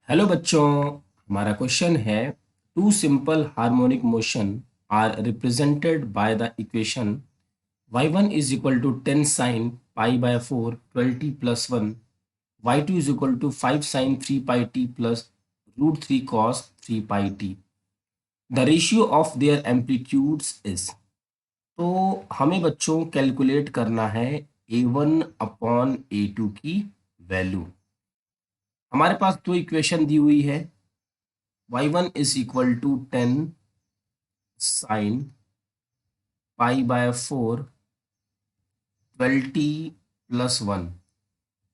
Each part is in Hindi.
हेलो बच्चों। हमारा क्वेश्चन है two simple harmonic motion are represented by the equation y1 is equal to 10 sine pi by 4 12t plus 1, y2 is equal to 5 sine 3 pi T plus root 3 cos 3 pi t. The ratio of their amplitudes is. तो हमें बच्चों कैलकुलेट करना है a1 अपॉन a2 की वैल्यू। हमारे पास दो इक्वेशन दी हुई है। y1 is equal to 10 sine pi by 4 12t plus 1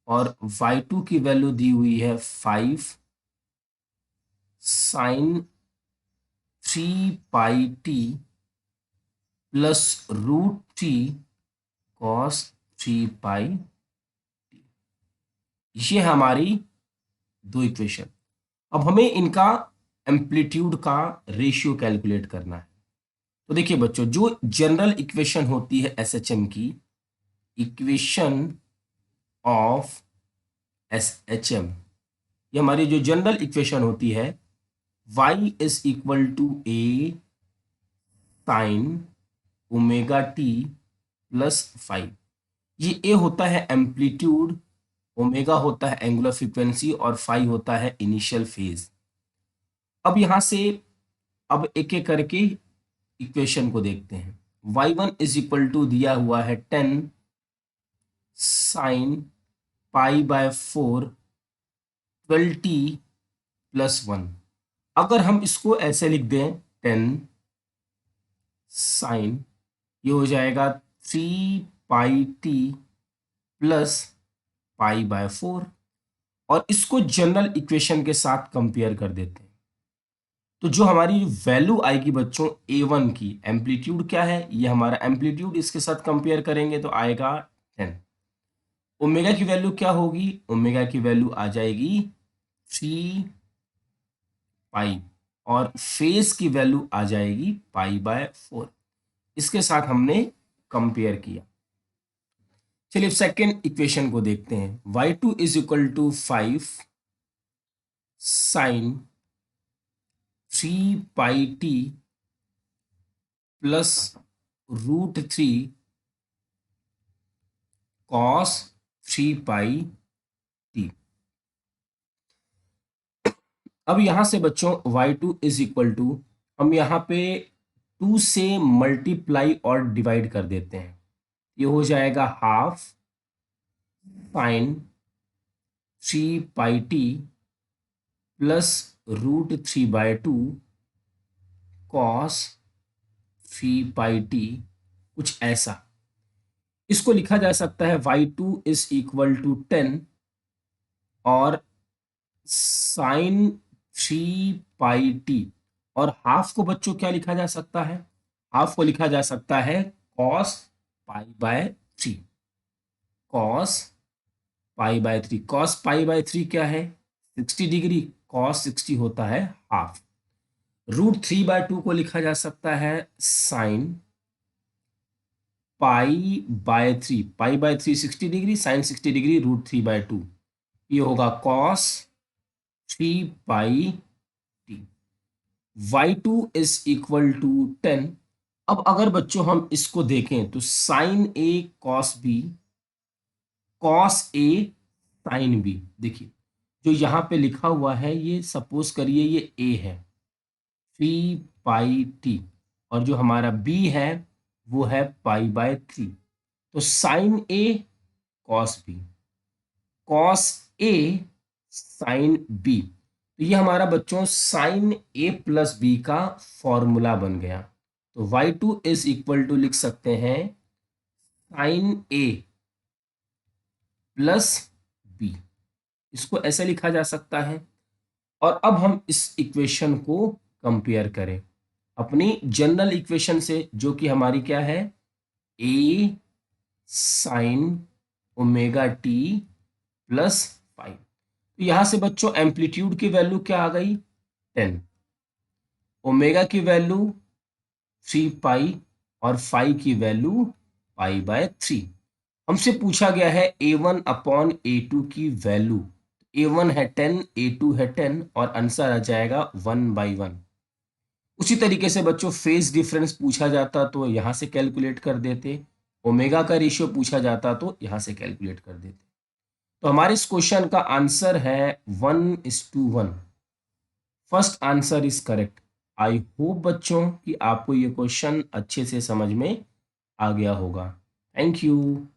और y2 की वैल्यू दी हुई है 5 sine 3 pi T plus root 3 cos 3 pi. ये हमारी दो इक्वेशन। अब हमें इनका एम्पलीट्यूड का रेशियो कैलकुलेट करना है। तो देखिए बच्चों, जो जनरल इक्वेशन होती है एसएचएम की, इक्वेशन ऑफ एसएचएम, ये हमारी जो जनरल इक्वेशन होती है, y is equal to A sine omega t plus 5। ये ए होता है एम्पलीट्यूड, ओमेगा होता है एंगुलर फ्रीक्वेंसी और फाई होता है इनिशियल फेज। अब यहां से अब एक एक करके इक्वेशन को देखते हैं। y1 इज इक्वल टू दिया हुआ है 10 sine pi by 4 12t plus 1। अगर हम इसको ऐसे लिख दें 10 साइन, ये हो जाएगा 3 pi T plus pi by 4, और इसको जनरल इक्वेशन के साथ कंपेयर कर देते हैं। तो जो हमारी वैल्यू आएगी बच्चों a1 की, एम्पलीट्यूड क्या है, ये हमारा एम्पलीट्यूड, इसके साथ कंपेयर करेंगे तो आएगा 10। ओमेगा की वैल्यू क्या होगी, ओमेगा की वैल्यू आ जाएगी 3 पाई, और फेज की वैल्यू आ जाएगी पाई बाय 4। इसके साथ हमने कंपेयर किया। चलिए सेकेंड इक्वेशन को देखते हैं। y2 is equal to 5 sine 3 pi T plus root 3 cos 3 pi t. अब यहां से बच्चों y2 इज इक्वल टू, हम यहाँ पे 2 से मल्टीप्लाई और डिवाइड कर देते हैं। ये हो जाएगा half sine 3 pi T plus root 3 by 2 cos 3 pi T, कुछ ऐसा। इसको लिखा जा सकता है y2 इज इक्वल टू 10 और साइन 3 पाई टी, और हाफ को बच्चों क्या लिखा जा सकता है, हाफ को लिखा जा सकता है cos pi by 3। Cos pi by 3, cos pi by 3 क्या है, 60 डिग्री, कॉस 60 होता है हाफ। रूट 3 बाय 2 को लिखा जा सकता है sine pi by 3, pi by 3 60 degree, sine 60 degree, root 3 by 2, ये होगा cos 3 pi t. y2 is equal to 10। अब अगर बच्चों हम इसको देखें तो sine A cos B, cos A sine B, देखिए जो यहाँ पे लिखा हुआ है, ये सपोज करिए ये ए है 3 पाई टी, और जो हमारा बी है वो है पाई बाय 3। तो sine A cos B, cos A sine B, तो ये हमारा बच्चों साइन ए प्लस बी का फॉर्मूला बन गया। तो y2 इज इक्वल टू लिख सकते हैं साइन ए प्लस बी, इसको ऐसे लिखा जा सकता है। और अब हम इस इक्वेशन को कंपेयर करें अपनी जनरल इक्वेशन से, जो कि हमारी क्या है, ए साइन ओमेगा टी प्लस 5। तो यहां से बच्चों एम्पलीट्यूड की वैल्यू क्या आ गई, 10, ओमेगा की वैल्यू 3 पाई, और फाई की वैल्यू पाई बाय 3। हमसे पूछा गया है a1 अपॉन a2 की वैल्यू। A1 है 10, A2 है 10 और आंसर आ जाएगा 1/1। उसी तरीके से बच्चों फेज डिफरेंस पूछा जाता तो यहाँ से कैलकुलेट कर देते, ओमेगा का रेशियो पूछा जाता तो यहाँ से कैलकुलेट कर देते। तो हमारे इस क्वेश्चन का आंसर है 1:1। First answer is correct. I hope बच्चों कि आपको ये क्वेश्चन अच्छे से समझ में आ गया होगा। Thank you.